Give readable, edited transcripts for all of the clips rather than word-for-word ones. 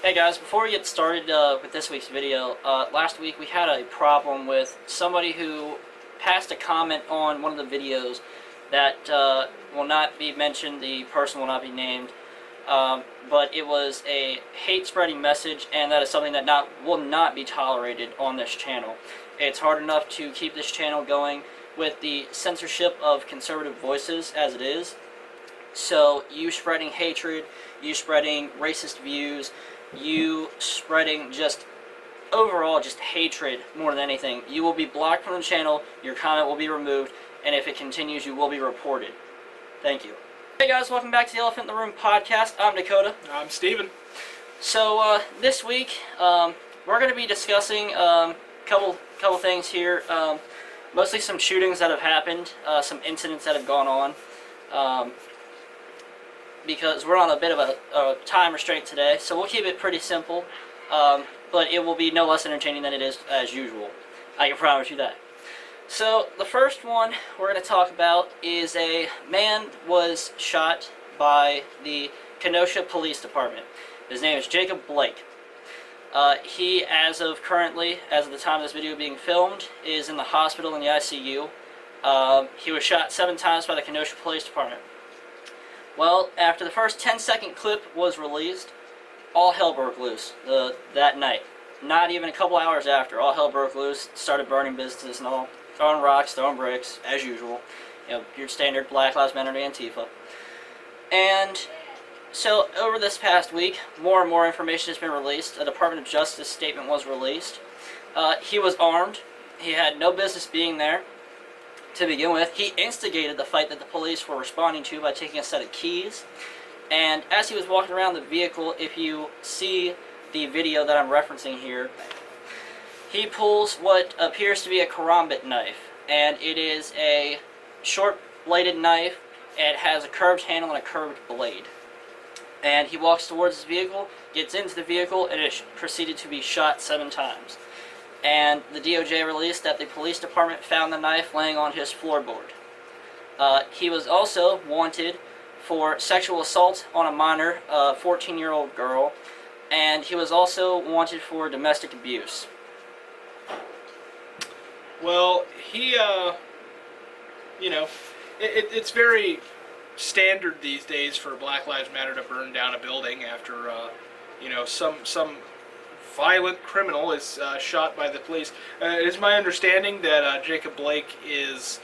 Hey guys, before we get started with this week's video, last week we had a problem with somebody who passed a comment on one of the videos that will not be mentioned, the person will not be named, but it was a hate-spreading message, and that is something that will not be tolerated on this channel. It's hard enough to keep this channel going with the censorship of conservative voices as it is. So you spreading hatred, you spreading racist views, you spreading just overall just hatred more than anything, you will be blocked from the channel, your comment will be removed, and if it continues, you will be reported. Thank you. Hey guys, welcome back to the Elephant in the Room podcast. I'm Dakota. I'm Steven. So this week we're going to be discussing a couple things here. Mostly some shootings that have happened, some incidents that have gone on. Because we're on a bit of a time restraint today, so we'll keep it pretty simple, but it will be no less entertaining than it is as usual. I can promise you that. So the first one we're going to talk about is a man was shot by the Kenosha Police Department. His name is Jacob Blake. He, as of the time of this video being filmed, is in the hospital in the ICU. He was shot 7 times by the Kenosha Police Department. Well, after the first 10-second clip was released, all hell broke loose that night. Not even a couple hours after, all hell broke loose, started burning businesses and all, throwing rocks, throwing bricks, as usual. You know, your standard Black Lives Matter Antifa. And so, over this past week, more and more information has been released. A Department of Justice statement was released. He was armed. He had no business being there. To begin with, he instigated the fight that the police were responding to by taking a set of keys. And as he was walking around the vehicle, if you see the video that I'm referencing here, he pulls what appears to be a karambit knife. And it is a short-bladed knife. It has a curved handle and a curved blade. And he walks towards his vehicle, gets into the vehicle, and it proceeded to be shot 7 times. And the DOJ released that the police department found the knife laying on his floorboard. He was also wanted for sexual assault on a minor, 14-year-old girl, and he was also wanted for domestic abuse. Well, he, it's very standard these days for Black Lives Matter to burn down a building after, some violent criminal is shot by the police. It is my understanding that Jacob Blake is,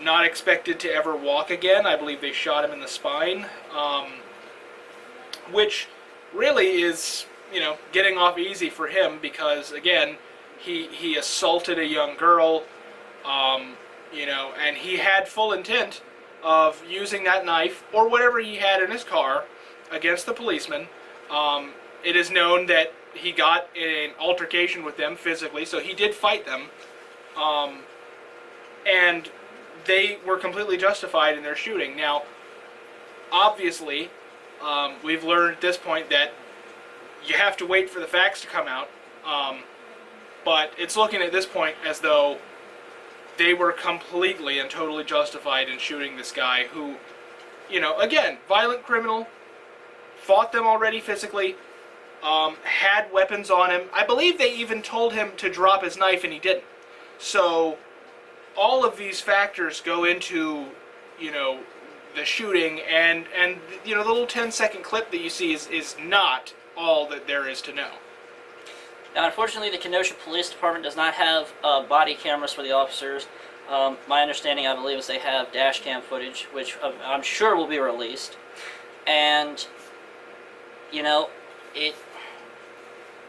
not expected to ever walk again. I believe they shot him in the spine, which really is, getting off easy for him because, again, he assaulted a young girl, and he had full intent of using that knife or whatever he had in his car against the policeman. It is known that he got in an altercation with them physically, so he did fight them. And they were completely justified in their shooting. Now, obviously, we've learned at this point that you have to wait for the facts to come out. But it's looking at this point as though they were completely and totally justified in shooting this guy who, again, violent criminal, fought them already physically, had weapons on him. I believe they even told him to drop his knife and he didn't. So all of these factors go into, the shooting, and the little 10-second clip that you see is not all that there is to know. Now, unfortunately, the Kenosha Police Department does not have body cameras for the officers. My understanding, I believe, is they have dash cam footage, which I'm sure will be released. And,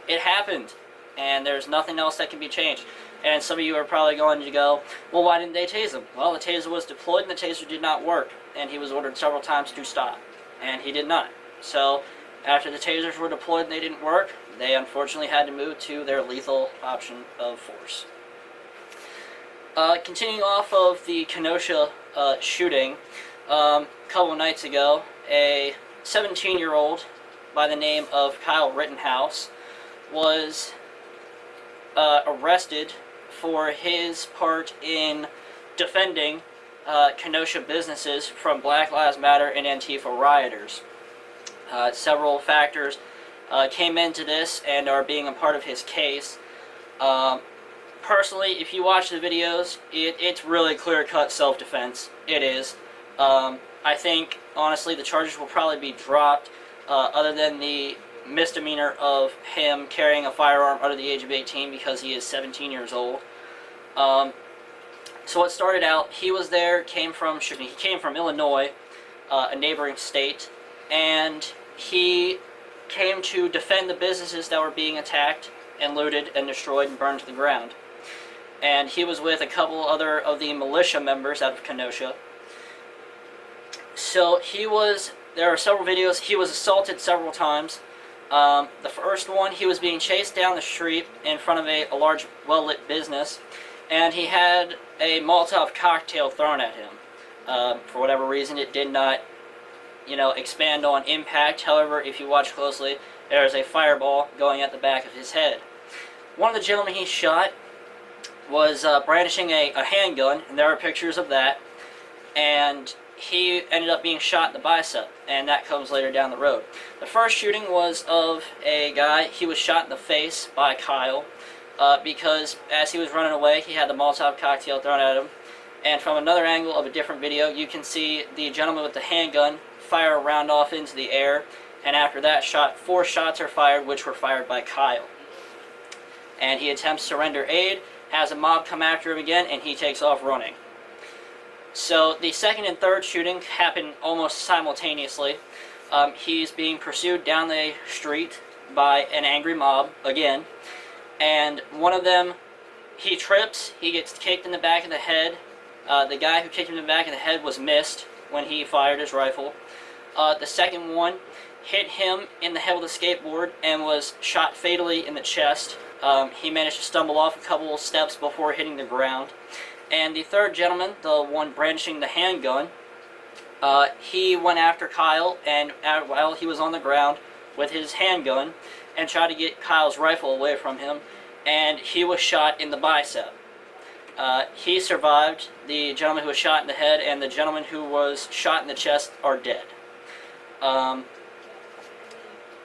it happened, and there's nothing else that can be changed. And some of you are probably going to go, well, why didn't they tase him? Well, the taser was deployed, and the taser did not work, and he was ordered several times to stop, and he did not. So, after the tasers were deployed and they didn't work, they unfortunately had to move to their lethal option of force. Continuing off of the Kenosha shooting, a couple of nights ago, a 17-year-old by the name of Kyle Rittenhouse was arrested for his part in defending Kenosha businesses from Black Lives Matter and Antifa rioters. Several factors came into this and are being a part of his case. Personally, if you watch the videos, it's really clear-cut self-defense. It is. I think, honestly, the charges will probably be dropped, other than the misdemeanor of him carrying a firearm under the age of 18 because he is 17 years old. So what started out, he was there, he came from Illinois, a neighboring state, and he came to defend the businesses that were being attacked and looted and destroyed and burned to the ground. And he was with a couple other of the militia members out of Kenosha. So there are several videos, he was assaulted several times. The first one, he was being chased down the street in front of a large, well-lit business, and he had a Molotov cocktail thrown at him. For whatever reason, it did not, expand on impact. However, if you watch closely, there is a fireball going at the back of his head. One of the gentlemen he shot was brandishing a handgun, and there are pictures of that, and he ended up being shot in the bicep, and that comes later down the road. The first shooting was of a guy. He was shot in the face by Kyle because as he was running away, he had the Molotov cocktail thrown at him. And from another angle of a different video, you can see the gentleman with the handgun fire a round off into the air, and after that shot, 4 shots are fired, which were fired by Kyle. And he attempts to render aid, has a mob come after him again, and he takes off running. So the second and third shooting happened almost simultaneously. He's being pursued down the street by an angry mob again, and one of them, he trips, he gets kicked in the back of the head. The guy who kicked him in the back of the head was missed when he fired his rifle. The second one hit him in the head with a skateboard and was shot fatally in the chest. He managed to stumble off a couple of steps before hitting the ground. And the third gentleman, the one brandishing the handgun, he went after Kyle, and while he was on the ground with his handgun, and tried to get Kyle's rifle away from him, and he was shot in the bicep. He survived. The gentleman who was shot in the head and the gentleman who was shot in the chest are dead.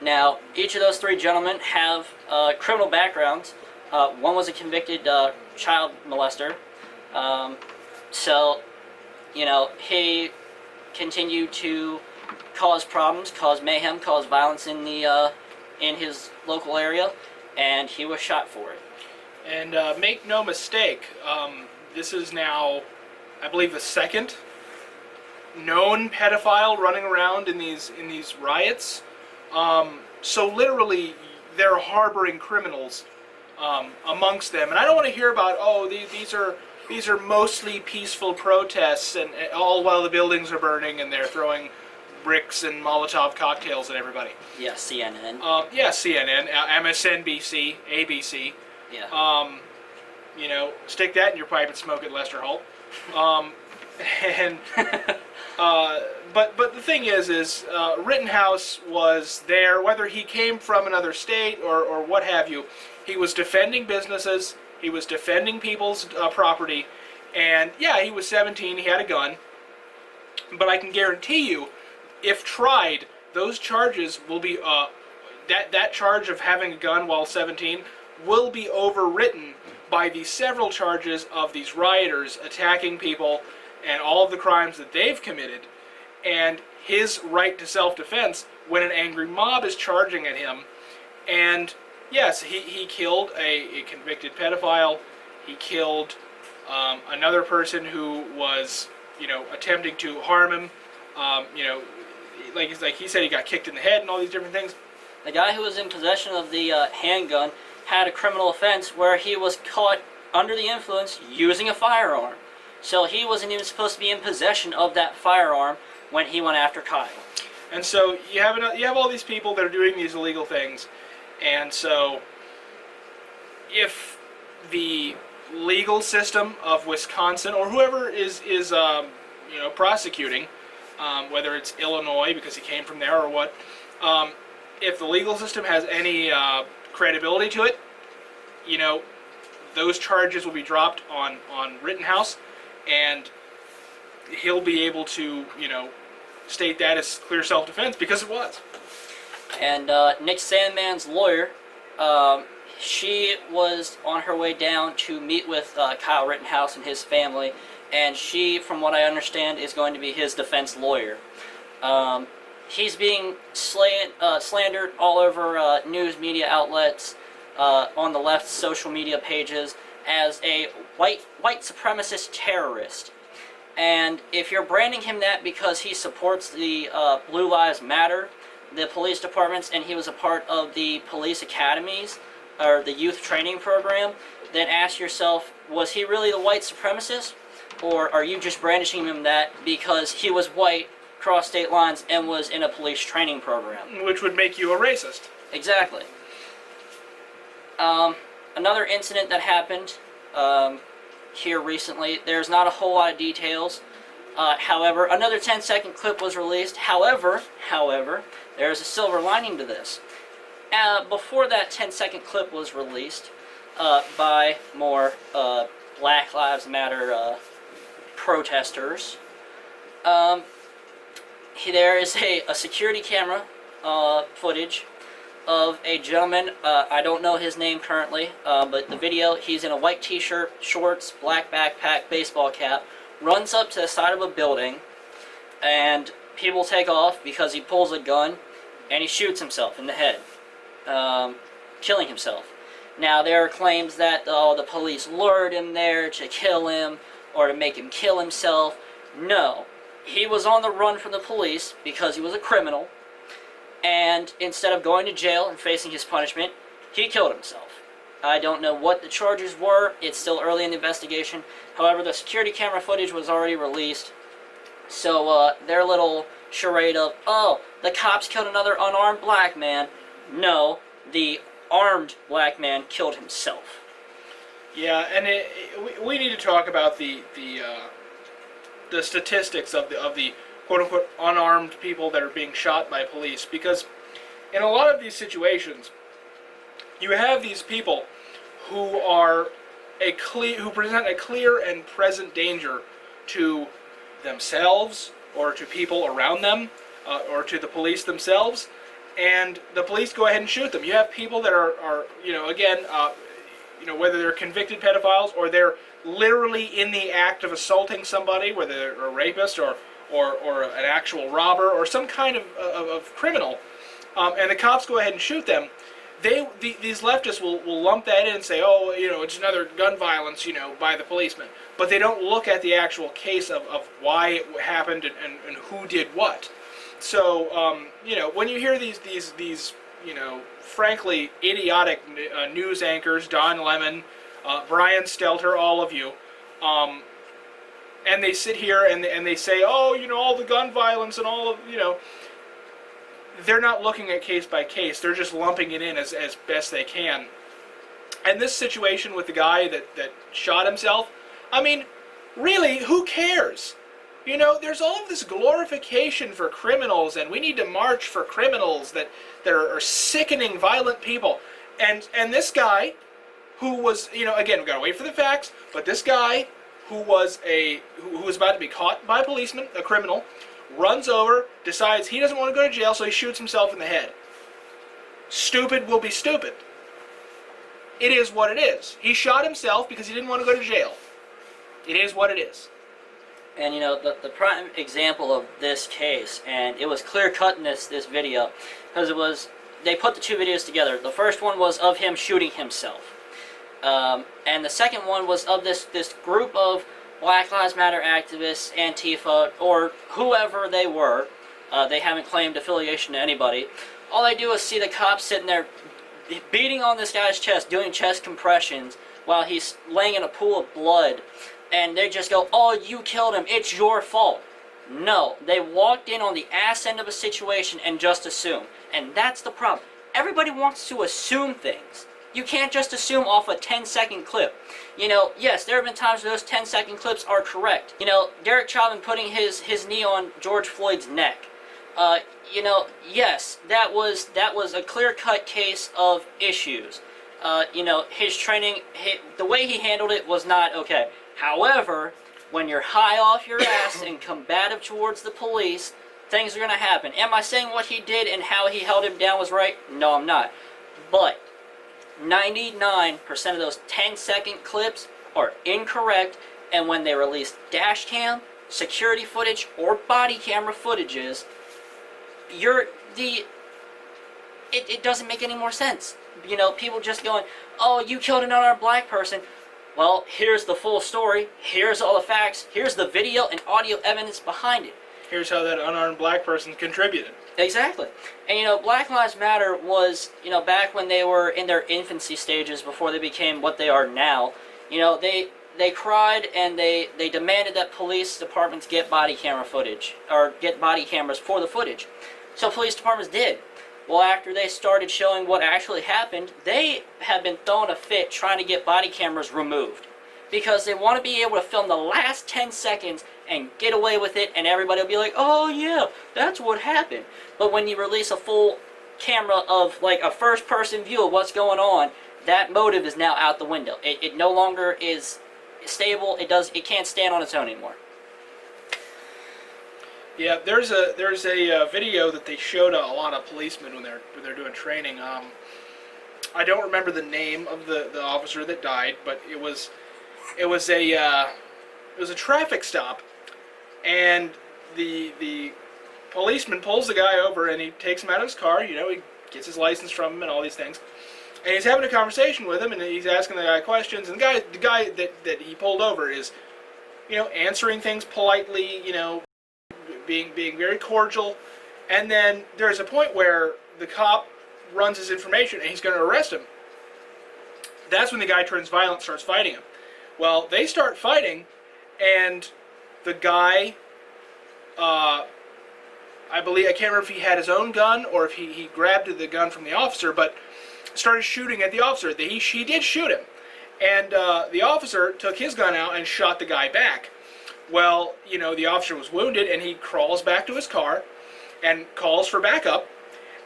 Now, each of those 3 gentlemen have criminal backgrounds. One was a convicted child molester. So, he continued to cause problems, cause mayhem, cause violence in his local area, and he was shot for it. And make no mistake, this is now, I believe, the second known pedophile running around in these riots. So literally, they're harboring criminals amongst them. And I don't want to hear about, these are mostly peaceful protests, and all while the buildings are burning and they're throwing bricks and Molotov cocktails at everybody. Yeah, CNN. CNN, MSNBC, ABC. Yeah. Stick that in your pipe and smoke it, Lester Holt. But the thing is Rittenhouse was there, whether he came from another state or what have you. He was defending businesses. He was defending people's property, and yeah, he was 17. He had a gun. But I can guarantee you, if tried, those charges will be that charge of having a gun while 17 will be overwritten by the several charges of these rioters attacking people and all of the crimes that they've committed, and his right to self-defense when an angry mob is charging at him. And yes, he killed a convicted pedophile. He killed another person who was, attempting to harm him. Like he said, he got kicked in the head and all these different things. The guy who was in possession of the handgun had a criminal offense where he was caught under the influence using a firearm. So he wasn't even supposed to be in possession of that firearm when he went after Kyle. And so you have all these people that are doing these illegal things, and so if the legal system of Wisconsin or whoever is prosecuting, whether it's Illinois because he came from there or what, if the legal system has any credibility to it, those charges will be dropped on Rittenhouse, and he'll be able to, state that as clear self-defense, because it was. And Nick Sandmann's lawyer, she was on her way down to meet with Kyle Rittenhouse and his family, and she, from what I understand, is going to be his defense lawyer. He's being slandered all over news media outlets, on the left's social media pages, as a white supremacist terrorist. And if you're branding him that because he supports the Blue Lives Matter, the police departments, and he was a part of the police academies, or the youth training program, then ask yourself, was he really the white supremacist? Or are you just brandishing him that because he was white, crossed state lines, and was in a police training program? Which would make you a racist. Exactly. Another incident that happened here recently, there's not a whole lot of details. However, another 10-second clip was released. However, there's a silver lining to this. Before that 10-second clip was released by more Black Lives Matter protesters, there is a security camera footage of a gentleman, I don't know his name currently, but the video, he's in a white t-shirt, shorts, black backpack, baseball cap, runs up to the side of a building, and people take off because he pulls a gun, and he shoots himself in the head, killing himself. Now, there are claims that the police lured him there to kill him, or to make him kill himself. No. He was on the run from the police because he was a criminal, and instead of going to jail and facing his punishment, he killed himself. I don't know what the charges were. It's still early in the investigation. However, the security camera footage was already released. So their little charade of, oh, the cops killed another unarmed black man. No, the armed black man killed himself. Yeah, and we need to talk about the statistics of the quote-unquote unarmed people that are being shot by police, because in a lot of these situations you have these people who are who present a clear and present danger to themselves or to people around them, or to the police themselves, and the police go ahead and shoot them. You have people that are again, whether they're convicted pedophiles or they're literally in the act of assaulting somebody, whether they're a rapist or an actual robber or some kind of criminal, and the cops go ahead and shoot them. These leftists will lump that in and say, oh, it's another gun violence, by the policeman. But they don't look at the actual case of why it happened and who did what. So, when you hear these frankly idiotic news anchors, Don Lemon, Brian Stelter, all of you, and they sit here and they say, oh, all the gun violence and all of, they're not looking at case by case. They're just lumping it in as best they can. And this situation with the guy that shot himself, I mean, really, who cares? There's all of this glorification for criminals, and we need to march for criminals that are sickening, violent people. And this guy, who was, again, we've got to wait for the facts, but this guy who was about to be caught by a policeman, a criminal, runs over, decides he doesn't want to go to jail, so he shoots himself in the head. Stupid will be stupid. It is what it is. He shot himself because he didn't want to go to jail. It is what it is. And the prime example of this case, and it was clear-cut in this video, because they put the two videos together. The first one was of him shooting himself. And the second one was of this group of Black Lives Matter activists, Antifa, or whoever they were. They haven't claimed affiliation to anybody. All they do is see the cops sitting there beating on this guy's chest, doing chest compressions, while he's laying in a pool of blood. And they just go, oh, you killed him, it's your fault. No, they walked in on the ass end of a situation and just assumed. And that's the problem. Everybody wants to assume things. You can't just assume off a 10-second clip. Yes, there have been times where those 10-second clips are correct. Derek Chauvin putting his knee on George Floyd's neck. Yes, that was a clear-cut case of issues. His training, the way he handled it was not okay. However, when you're high off your ass and combative towards the police, things are going to happen. Am I saying what he did and how he held him down was right? No, I'm not. But 99% of those 10-second clips are incorrect, and when they release dash cam, security footage, or body camera footages, it doesn't make any more sense. You know, people just going, oh, you killed an unarmed black person. Well, here's the full story. Here's all the facts. Here's the video and audio evidence behind it. Here's how that unarmed black person contributed. Exactly. And, you know, Black Lives Matter was, you know, back when they were in their infancy stages before they became what they are now, you know, they cried and they demanded that police departments get body camera footage, or get body cameras for the footage. So police departments did. Well, after they started showing what actually happened, they have been throwing a fit trying to get body cameras removed. Because they want to be able to film the last 10 seconds and get away with it, and everybody will be like, oh yeah, that's what happened. But when you release a full camera of, like, a first-person view of what's going on, that motive is now out the window. It no longer is stable. It can't stand on its own anymore. Yeah, there's a video that they showed a lot of policemen when they're doing training. I don't remember the name of the officer that died, but it was a traffic stop, and the policeman pulls the guy over and he takes him out of his car. You know, he gets his license from him and all these things, and he's having a conversation with him, and he's asking the guy questions. And the guy that he pulled over is, you know, answering things politely, you know, being very cordial. And then there's a point where the cop runs his information and he's going to arrest him. That's when the guy turns violent, starts fighting him. Well, they start fighting, and the guy, I can't remember if he had his own gun or if he grabbed the gun from the officer, but started shooting at the officer. He did shoot him, and the officer took his gun out and shot the guy back. Well, you know, the officer was wounded, and he crawls back to his car and calls for backup.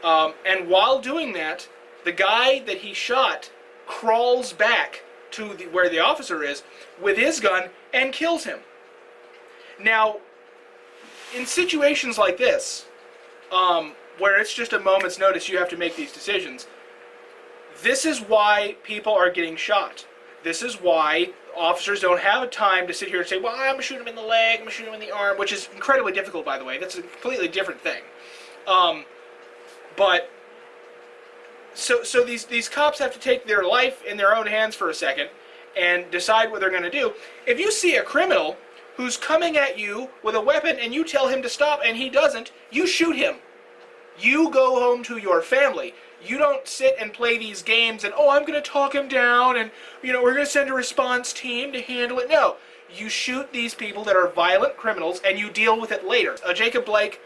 And while doing that, the guy that he shot crawls back to where the officer is with his gun and kills him. Now, in situations like this, where it's just a moment's notice, you have to make these decisions. This is why people are getting shot. This is why officers don't have a time to sit here and say, well, I'm going to shoot him in the leg, I'm going to shoot him in the arm, which is incredibly difficult, by the way. That's a completely different thing. But so these cops have to take their life in their own hands for a second and decide what they're going to do. If you see a criminal who's coming at you with a weapon and you tell him to stop and he doesn't, you shoot him. You go home to your family. You don't sit and play these games and, oh, I'm going to talk him down and, you know, we're going to send a response team to handle it. No. You shoot these people that are violent criminals and you deal with it later. Jacob Blake,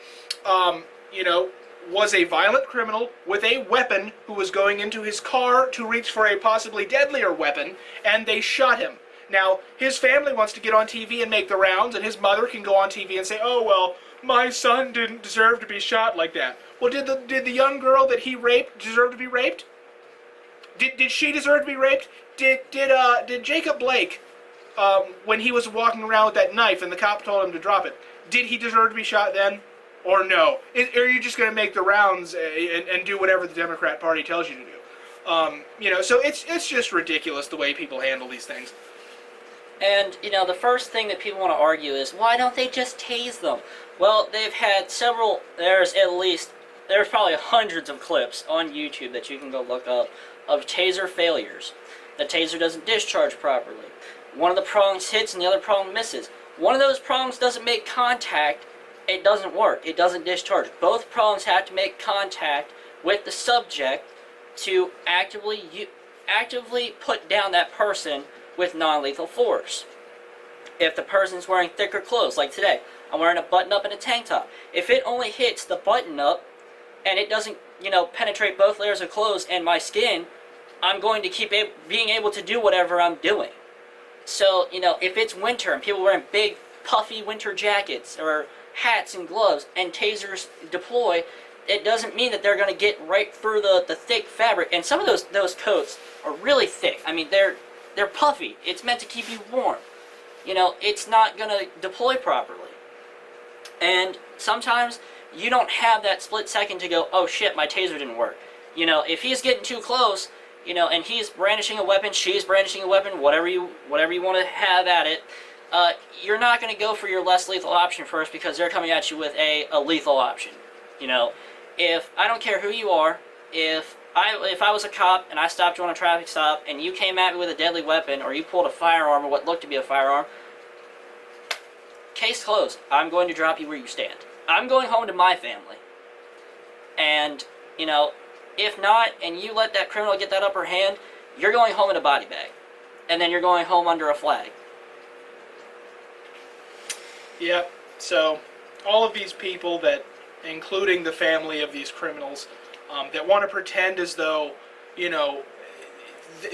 you know, was a violent criminal with a weapon who was going into his car to reach for a possibly deadlier weapon, and they shot him. Now, his family wants to get on TV and make the rounds, and his mother can go on TV and say, oh, well, my son didn't deserve to be shot like that. Well, did the young girl that he raped deserve to be raped? Did she deserve to be raped? Did Jacob Blake, when he was walking around with that knife and the cop told him to drop it, did he deserve to be shot then? Or no? Are you just going to make the rounds and do whatever the Democrat Party tells you to do? You know, so it's just ridiculous the way people handle these things. And, you know, the first thing that people want to argue is, why don't they just tase them? Well, they've had several, there's probably hundreds of clips on YouTube that you can go look up of taser failures. The taser doesn't discharge properly. One of the prongs hits and the other prong misses. One of those prongs doesn't make contact. It doesn't work. It doesn't discharge. Both prongs have to make contact with the subject to actively put down that person with non-lethal force. If the person's wearing thicker clothes, like today, I'm wearing a button-up and a tank top. If it only hits the button-up and it doesn't, you know, penetrate both layers of clothes and my skin, I'm going to keep being able to do whatever I'm doing. So, you know, if it's winter and people wearing big, puffy winter jackets or hats and gloves and tasers deploy, it doesn't mean that they're going to get right through the thick fabric. And some of those coats are really thick. I mean, they're puffy. It's meant to keep you warm. You know, it's not going to deploy properly. And sometimes you don't have that split second to go, oh shit, my taser didn't work. You know, if he's getting too close, you know, and he's brandishing a weapon, she's brandishing a weapon, whatever you want to have at it, you're not going to go for your less lethal option first because they're coming at you with a lethal option. You know, if I don't care who you are, if I was a cop and I stopped you on a traffic stop and you came at me with a deadly weapon or you pulled a firearm or what looked to be a firearm, case closed. I'm going to drop you where you stand. I'm going home to my family. And, you know, if not, and you let that criminal get that upper hand, you're going home in a body bag. And then you're going home under a flag. Yep. So, all of these people that, including the family of these criminals, that want to pretend as though, you know,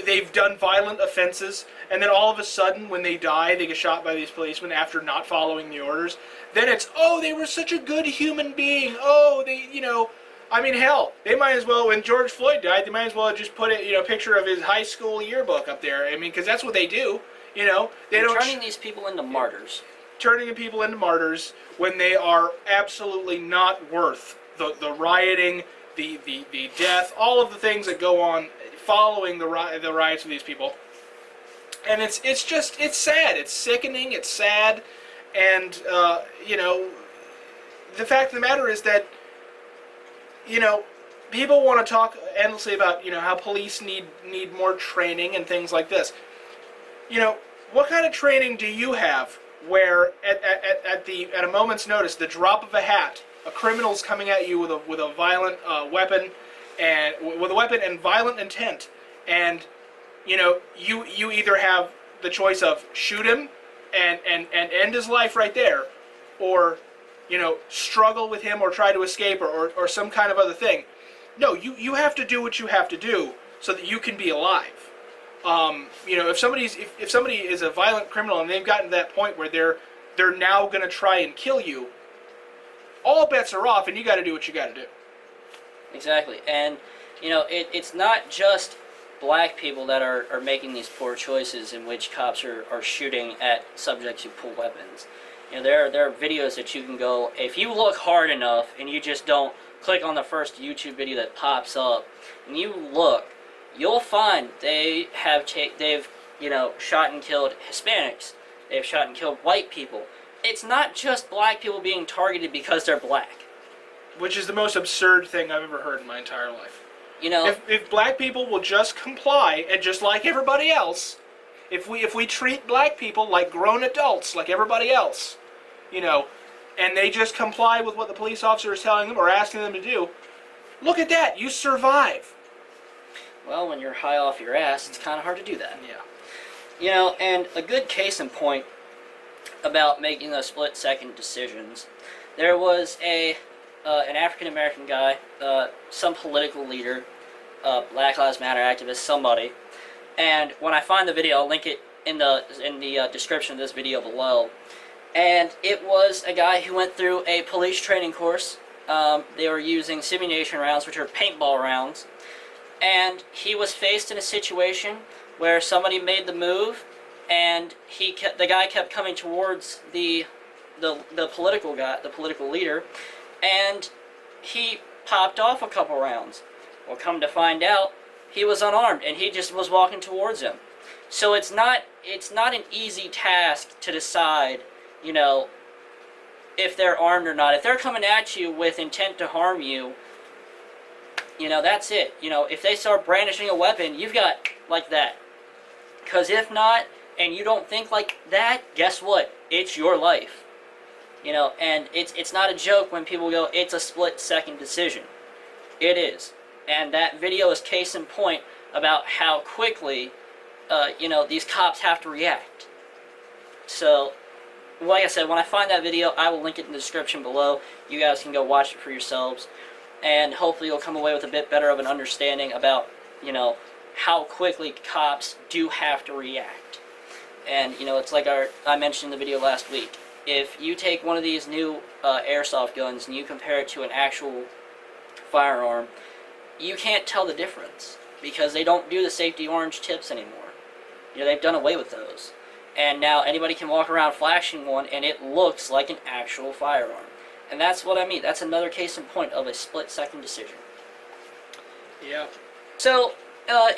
they've done violent offenses, and then all of a sudden, when they die, they get shot by these policemen after not following the orders. Then it's, oh, they were such a good human being. Oh, they, you know, I mean, hell, they might as well, when George Floyd died, they might as well have just put a, you know, picture of his high school yearbook up there. I mean, because that's what they do, you know. They're turning these people into martyrs. Turning people into martyrs when they are absolutely not worth the rioting, the death, all of the things that go on following the riots of these people. And it's just, it's sad, it's sickening, it's sad, and, you know, the fact of the matter is that, you know, people want to talk endlessly about, you know, how police need more training and things like this. You know, what kind of training do you have where at a moment's notice, the drop of a hat, a criminal's coming at you with a violent weapon and violent intent, and you know, you either have the choice of shoot him and end his life right there, or, you know, struggle with him or try to escape or some kind of other thing. No, you have to do what you have to do so that you can be alive. You know, if somebody is a violent criminal and they've gotten to that point where they're now going to try and kill you, all bets are off, and you got to do what you got to do. Exactly, and you know, it's not just black people that are making these poor choices in which cops are shooting at subjects who pull weapons. You know, there are videos that you can go, if you look hard enough and you just don't click on the first YouTube video that pops up, and you look, you'll find they've you know, shot and killed Hispanics. They've shot and killed white people. It's not just black people being targeted because they're black. Which is the most absurd thing I've ever heard in my entire life. You know, if black people will just comply, and just like everybody else, if we treat black people like grown adults, like everybody else, you know, and they just comply with what the police officer is telling them or asking them to do, look at that, you survive. Well, when you're high off your ass, it's kind of hard to do that. Yeah. You know, and a good case in point about making those split-second decisions, there was an African-American guy, some political leader, Black Lives Matter activist, somebody, and when I find the video, I'll link it in the description of this video below, and it was a guy who went through a police training course. They were using simulation rounds, which are paintball rounds, and he was faced in a situation where somebody made the move, and the guy kept coming towards the political guy, the political leader, and he popped off a couple rounds. Well, come to find out, he was unarmed, and he just was walking towards him. So it's not an easy task to decide, you know, if they're armed or not. If they're coming at you with intent to harm you, you know, that's it. You know, if they start brandishing a weapon, you've got like that. Because if not, and you don't think like that, guess what? It's your life. You know, and it's not a joke when people go, it's a split-second decision. It is. And that video is case in point about how quickly, you know, these cops have to react. So, like I said, when I find that video, I will link it in the description below. You guys can go watch it for yourselves. And hopefully you'll come away with a bit better of an understanding about, you know, how quickly cops do have to react. And, you know, it's like I mentioned in the video last week. If you take one of these new airsoft guns and you compare it to an actual firearm, you can't tell the difference because they don't do the safety orange tips anymore. You know, they've done away with those. And now anybody can walk around flashing one and it looks like an actual firearm. And that's what I mean. That's another case in point of a split-second decision. Yeah. So,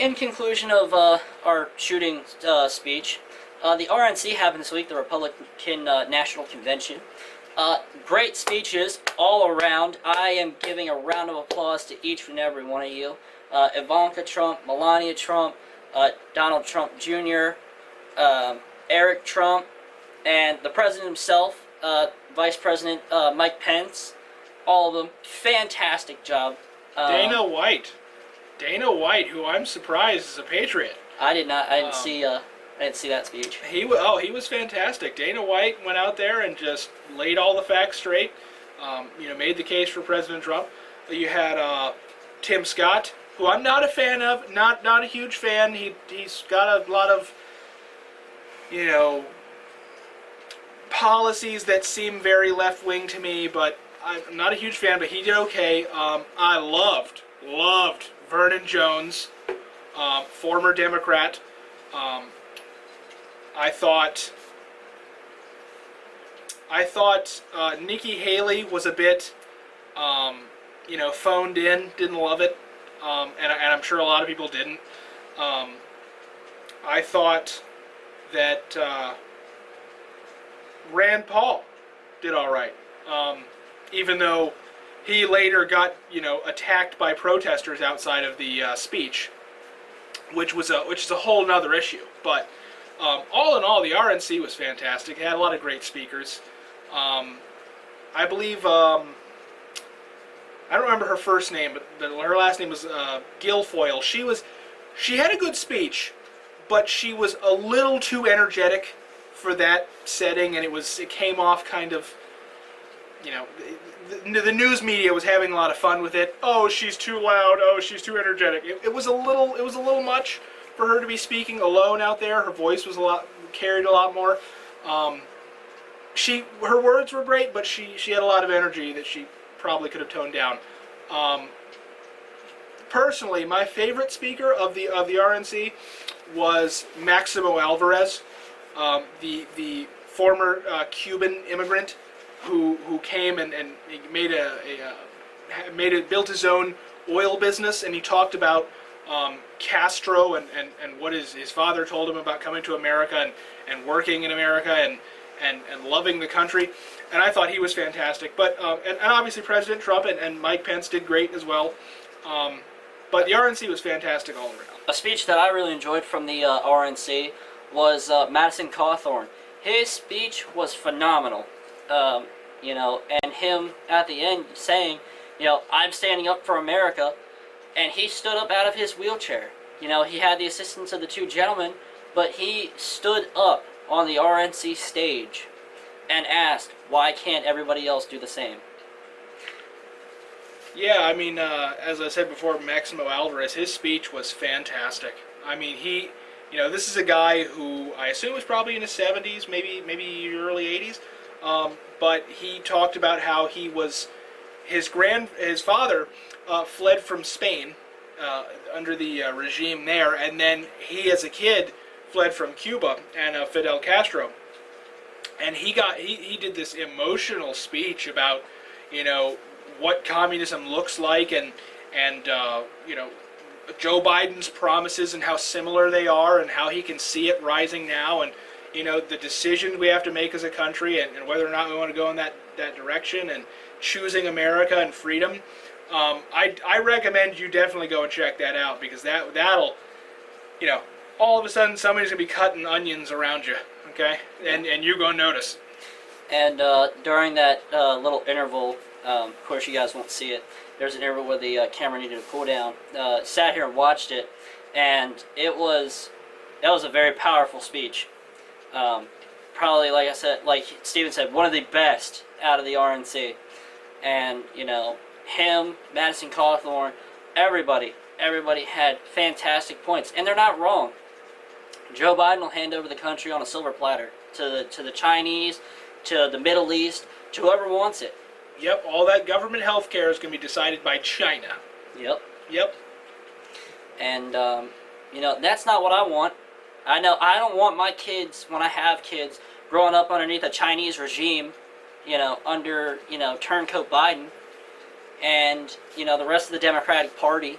in conclusion of our shooting speech, the RNC happened this week, the Republican National Convention. Great speeches all around. I am giving a round of applause to each and every one of you. Ivanka Trump, Melania Trump, Donald Trump Jr., Eric Trump, and the president himself, Vice President Mike Pence. All of them, fantastic job. Dana White, who I'm surprised is a patriot. I didn't see that speech. He was fantastic. Dana White went out there and just laid all the facts straight. Made the case for President Trump. You had Tim Scott, who I'm not a fan of, not a huge fan. He's got a lot of policies that seem very left wing to me, but I'm not a huge fan. But he did okay. I loved Vernon Jones, former Democrat. I thought Nikki Haley was a bit, phoned in. Didn't love it, and I'm sure a lot of people didn't. I thought that Rand Paul did all right, even though he later got attacked by protesters outside of the speech, which is a whole nother issue. But all in all, the RNC was fantastic. It had a lot of great speakers. I believe I don't remember her first name, but her last name was Guilfoyle. She had a good speech, but she was a little too energetic for that setting, and it came off kind of, the news media was having a lot of fun with it. Oh, she's too loud. Oh, she's too energetic. It was a little much for her to be speaking alone out there. Her voice was carried a lot more. Her words were great, but she had a lot of energy that she probably could have toned down. Personally, my favorite speaker of the RNC was Maximo Alvarez, the former Cuban immigrant who came and built his own oil business, and he talked about Castro and what his father told him about coming to America and working in America and loving the country. And I thought he was fantastic. But and obviously President Trump and Mike Pence did great as well. But the RNC was fantastic all around. A speech that I really enjoyed from the RNC was Madison Cawthorn. His speech was phenomenal. And him at the end saying, I'm standing up for America, and he stood up out of his wheelchair. He had the assistance of the two gentlemen, but he stood up on the RNC stage and asked, why can't everybody else do the same? Yeah, I mean, as I said before, Maximo Alvarez, his speech was fantastic. I mean, this is a guy who I assume was probably in his 70s, maybe early 80s. But he talked about how his father fled from Spain under the regime there, and then he, as a kid, fled from Cuba and Fidel Castro. And he did this emotional speech about what communism looks like and Joe Biden's promises and how similar they are and how he can see it rising now, and the decisions we have to make as a country and whether or not we want to go in that direction and choosing America and freedom. I recommend you definitely go and check that out, because that'll all of a sudden somebody's going to be cutting onions around you, okay? And you're going to notice. And during that little interval, of course you guys won't see it, there's an interval where the camera needed to cool down. Sat here and watched it, and that was a very powerful speech. Probably, like Steven said, one of the best out of the RNC. And, him, Madison Cawthorn, everybody had fantastic points. And they're not wrong. Joe Biden will hand over the country on a silver platter to the Chinese, to the Middle East, to whoever wants it. Yep, all that government health care is going to be decided by China. Yep. And, that's not what I want. I know I don't want my kids, when I have kids, growing up underneath a Chinese regime, under, turncoat Biden and, the rest of the Democratic Party.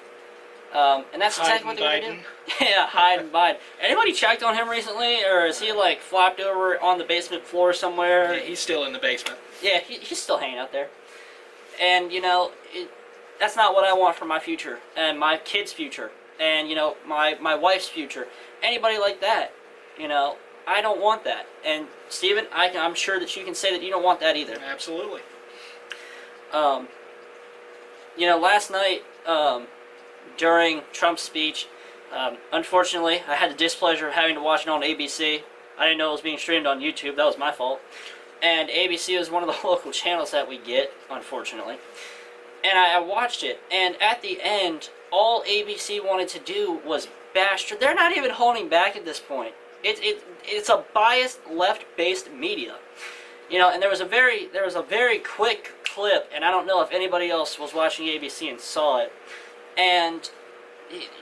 And that's exactly what they're going to do. Yeah, hiding Biden. Anybody checked on him recently, or is he, flopped over on the basement floor somewhere? Yeah, he's still in the basement. Yeah, he's still hanging out there. And, that's not what I want for my future, and my kids' future, and, my wife's future. Anybody like that, I don't want that. And, Steven, I'm sure that you can say that you don't want that either. Absolutely. Last night, during Trump's speech, unfortunately, I had the displeasure of having to watch it on ABC. I didn't know it was being streamed on YouTube. That was my fault. And ABC is one of the local channels that we get, unfortunately. And I watched it, and at the end, all ABC wanted to do was bash. They're not even holding back at this point. It's a biased, left-based media, And there was a very quick clip, and I don't know if anybody else was watching ABC and saw it. And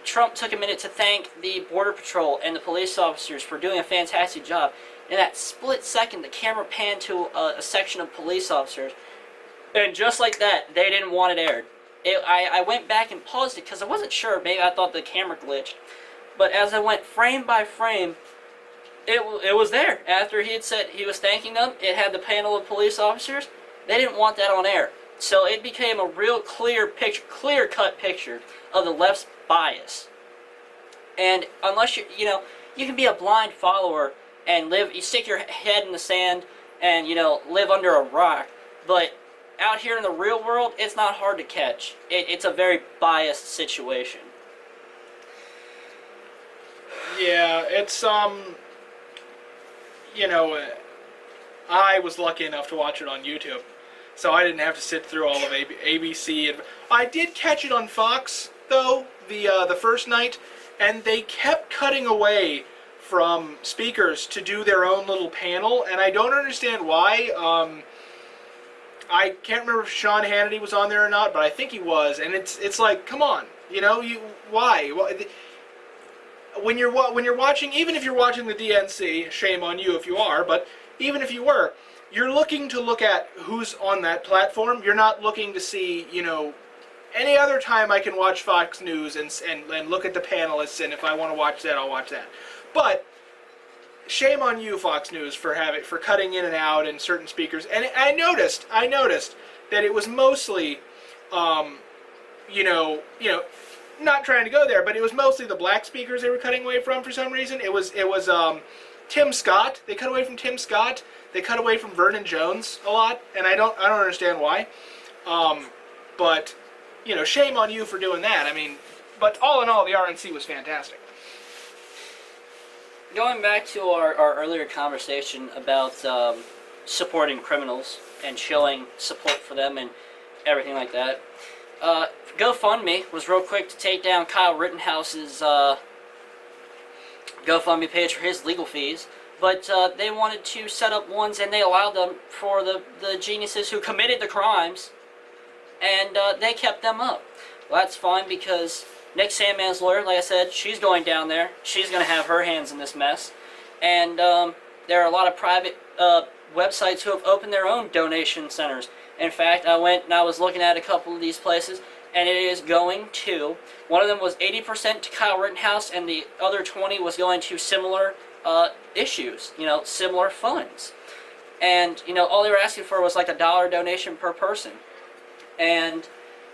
Trump took a minute to thank the Border Patrol and the police officers for doing a fantastic job. In that split second, the camera panned to a section of police officers. And just like that, they didn't want it aired. I went back and paused it because I wasn't sure. Maybe I thought the camera glitched. But as I went frame by frame, it was there. After he had said he was thanking them, it had the panel of police officers. They didn't want that on air. So it became a real clear-cut picture of the left's bias. And unless you can be a blind follower and you stick your head in the sand and, live under a rock. But out here in the real world, it's not hard to catch. It's a very biased situation. Yeah, it's, I was lucky enough to watch it on YouTube, so I didn't have to sit through all of ABC. I did catch it on Fox, though, the first night, and they kept cutting away from speakers to do their own little panel, and I don't understand why. I can't remember if Sean Hannity was on there or not, but I think he was, and it's like, come on, why? When you're watching, even if you're watching the DNC, shame on you if you are, but even if you were, you're looking to look at who's on that platform. You're not looking to see, any other time I can watch Fox News and look at the panelists, and if I want to watch that, I'll watch that. But shame on you, Fox News, for cutting in and out and certain speakers. And I noticed that it was mostly, not trying to go there, but it was mostly the black speakers they were cutting away from for some reason. It was Tim Scott. They cut away from Tim Scott. They cut away from Vernon Jones a lot, and I don't understand why. But shame on you for doing that. I mean, but all in all, the RNC was fantastic. Going back to our earlier conversation about supporting criminals and showing support for them and everything like that, GoFundMe was real quick to take down Kyle Rittenhouse's GoFundMe page for his legal fees, but they wanted to set up ones, and they allowed them for the geniuses who committed the crimes, and they kept them up. Well, that's fine, because Nick Sandman's lawyer, like I said, she's going down there. She's going to have her hands in this mess. And there are a lot of private websites who have opened their own donation centers. In fact, I went and I was looking at a couple of these places, and it is going to, one of them was 80% to Kyle Rittenhouse, and the other 20 was going to similar issues, similar funds. And, all they were asking for was like $1 donation per person. And,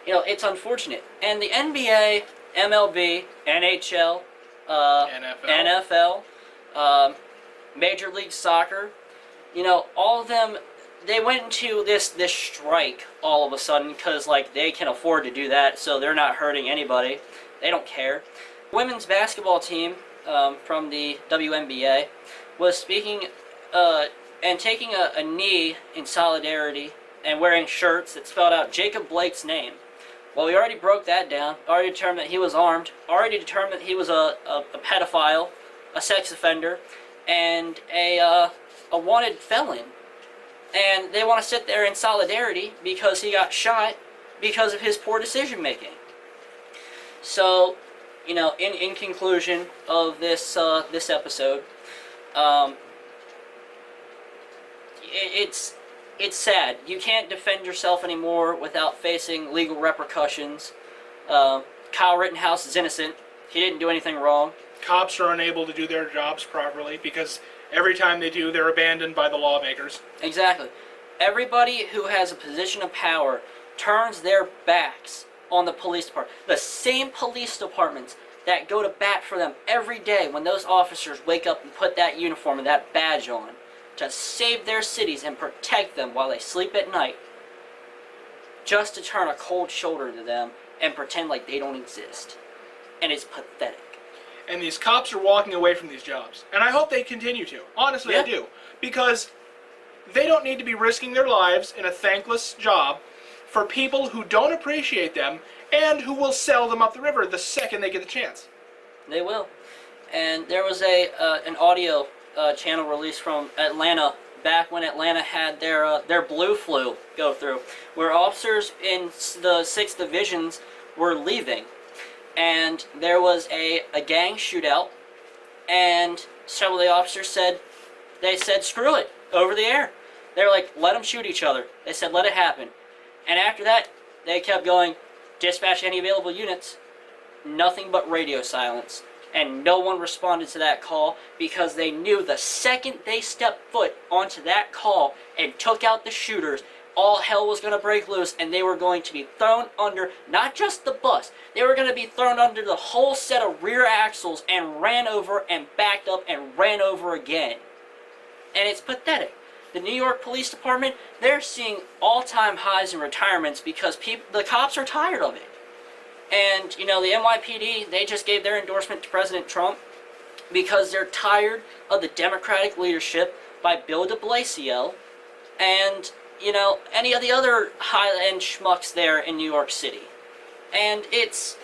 it's unfortunate. And the NBA, MLB, NHL, NFL, Major League Soccer, all of them, they went into this strike all of a sudden because, they can afford to do that, so they're not hurting anybody. They don't care. Women's basketball team from the WNBA was speaking and taking a knee in solidarity and wearing shirts that spelled out Jacob Blake's name. Well, we already broke that down, already determined that he was armed, already determined that he was a pedophile, a sex offender, and a wanted felon. And they want to sit there in solidarity because he got shot because of his poor decision making. So, in conclusion of this this episode, it's it's sad. You can't defend yourself anymore without facing legal repercussions. Kyle Rittenhouse is innocent. He didn't do anything wrong. Cops are unable to do their jobs properly because every time they do, they're abandoned by the lawmakers. Exactly. Everybody who has a position of power turns their backs on the police department. The same police departments that go to bat for them every day when those officers wake up and put that uniform and that badge on to save their cities and protect them while they sleep at night, just to turn a cold shoulder to them and pretend like they don't exist. And it's pathetic. And these cops are walking away from these jobs. And I hope they continue to. Honestly, Yeah. I do. Because they don't need to be risking their lives in a thankless job for people who don't appreciate them and who will sell them up the river the second they get the chance. They will. And there was an audio channel released from Atlanta back when Atlanta had their blue flu go through, where officers in the 6th divisions were leaving. And there was a gang shootout, and several of the officers said, screw it, over the air. They were like, let them shoot each other. They said, let it happen. And after that, they kept going, dispatch any available units. Nothing but radio silence. And no one responded to that call because they knew the second they stepped foot onto that call and took out the shooters, all hell was going to break loose, and they were going to be thrown under not just the bus, they were going to be thrown under the whole set of rear axles and ran over and backed up and ran over again. And it's pathetic. The New York Police Department, they're seeing all-time highs in retirements because the cops are tired of it. And, you know, the NYPD, they just gave their endorsement to President Trump because they're tired of the Democratic leadership by Bill de Blasio and, you know, any of the other high-end schmucks there in New York City. And it's,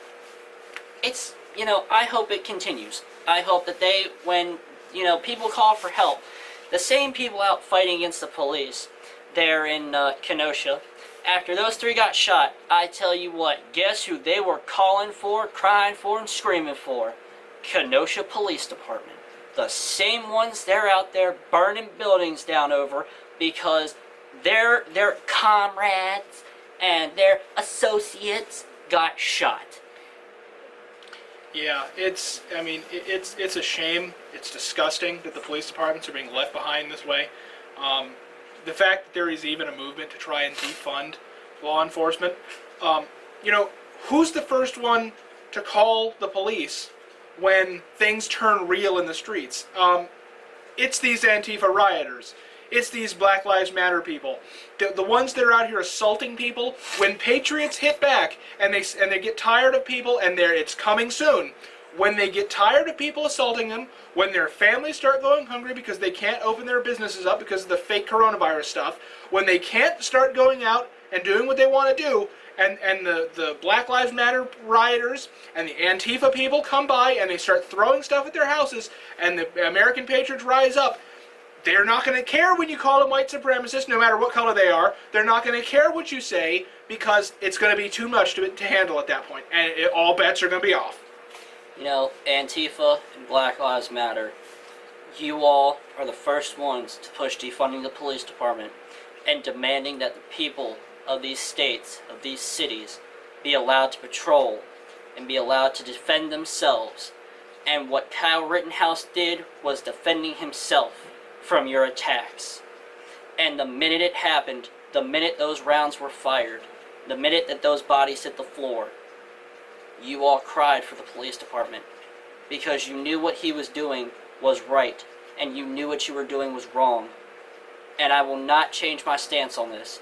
you know, I hope it continues. I hope that when, you know, people call for help, the same people out fighting against the police there in Kenosha, after those 3 got shot, I tell you what, guess who they were calling for, crying for, and screaming for? Kenosha Police Department. The same ones they're out there burning buildings down over because their comrades and their associates got shot. Yeah, it's a shame. It's disgusting that the police departments are being left behind this way. The fact that there is even a movement to try and defund law enforcement. You know, who's the first one to call the police when things turn real in the streets? It's these Antifa rioters. It's these Black Lives Matter people. The ones that are out here assaulting people. When patriots hit back and they get tired of people, and it's coming soon. When they get tired of people assaulting them, when their families start going hungry because they can't open their businesses up because of the fake coronavirus stuff, when they can't start going out and doing what they want to do, and the Black Lives Matter rioters and the Antifa people come by and they start throwing stuff at their houses, and the American patriots rise up, they're not going to care when you call them white supremacists, no matter what color they are. They're not going to care what you say because it's going to be too much to handle at that point, and all bets are going to be off. You know, Antifa and Black Lives Matter, you all are the first ones to push defunding the police department and demanding that the people of these states, of these cities, be allowed to patrol and be allowed to defend themselves. And what Kyle Rittenhouse did was defending himself from your attacks. And the minute it happened, the minute those rounds were fired, the minute that those bodies hit the floor, you all cried for the police department because you knew what he was doing was right and you knew what you were doing was wrong. And I will not change my stance on this.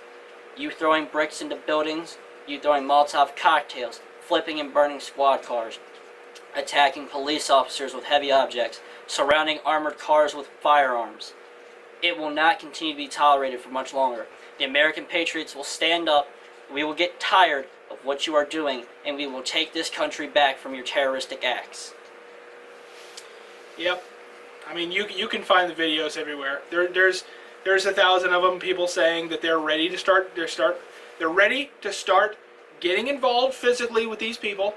You throwing bricks into buildings, you throwing Molotov cocktails, flipping and burning squad cars, attacking police officers with heavy objects, surrounding armored cars with firearms. It will not continue to be tolerated for much longer. The American patriots will stand up, we will get tired of what you are doing, and we will take this country back from your terroristic acts. Yep. I mean, you can find the videos everywhere. There's 1,000 of them. People saying that they're ready to start. They're ready to start getting involved physically with these people.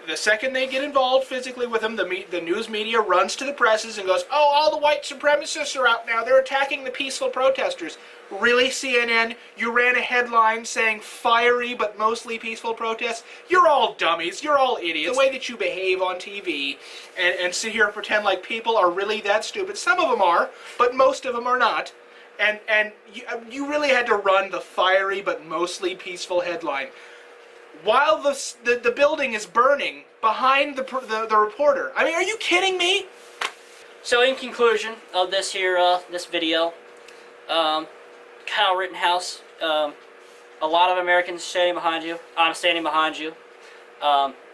The second they get involved physically with them, the news media runs to the presses and goes, "Oh, all the white supremacists are out now. They're attacking the peaceful protesters." Really, CNN? You ran a headline saying fiery but mostly peaceful protests? You're all dummies. You're all idiots. The way that you behave on TV and sit here and pretend like people are really that stupid. Some of them are, but most of them are not. And you really had to run the fiery but mostly peaceful headline while the building is burning behind the reporter. I mean, are you kidding me? So in conclusion of this here, this video, Kyle Rittenhouse, a lot of Americans standing behind you. I'm standing behind you.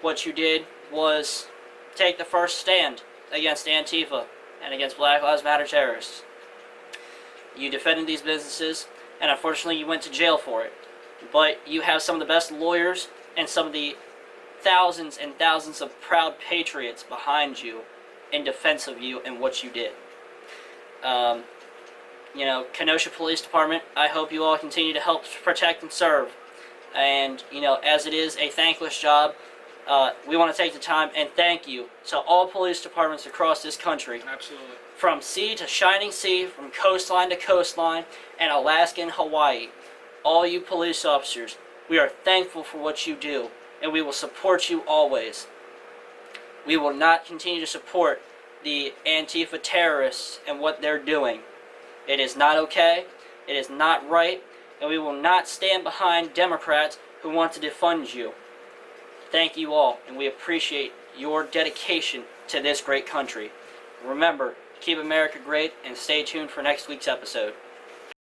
What you did was take the first stand against Antifa and against Black Lives Matter terrorists. You defended these businesses, and unfortunately you went to jail for it. But you have some of the best lawyers and some of the thousands and thousands of proud patriots behind you in defense of you and what you did. You know, Kenosha Police Department, I hope you all continue to help protect and serve. And, you know, as it is a thankless job, we want to take the time and thank you to all police departments across this country. Absolutely. From sea to shining sea, from coastline to coastline, and Alaska and Hawaii. All you police officers, we are thankful for what you do, and we will support you always. We will not continue to support the Antifa terrorists and what they're doing. It is not okay, it is not right, and we will not stand behind Democrats who want to defund you. Thank you all, and we appreciate your dedication to this great country. Remember, keep America great, and stay tuned for next week's episode.